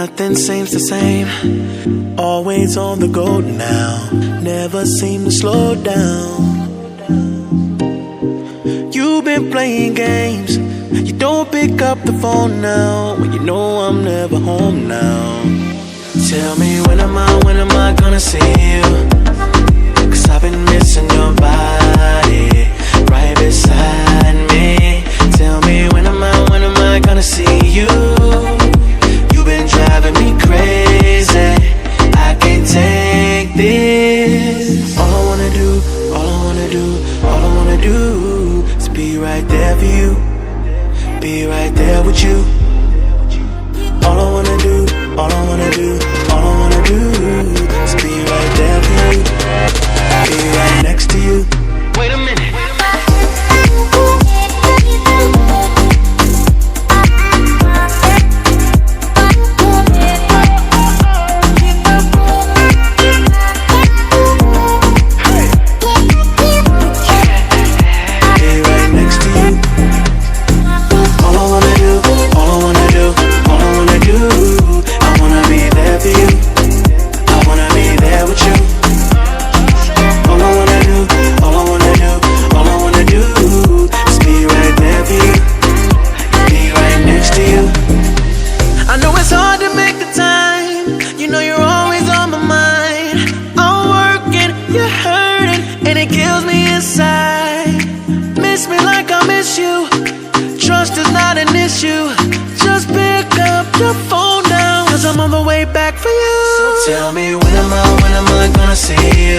nothing seems the same. Always on the go now, never seem to slow down. You've been playing games, you don't pick up the phone now, when you know I'm never home now. Tell me when am I gonna see you? 'Cause I've been missing your body right beside me. Tell me when am I gonna see you? You've been driving me crazy, I can't take this. All I wanna do is be right there for you, be right there with you. All I wanna do is be right there for you, be right next to you. Wait a minute. Tell me when am I gonna see you?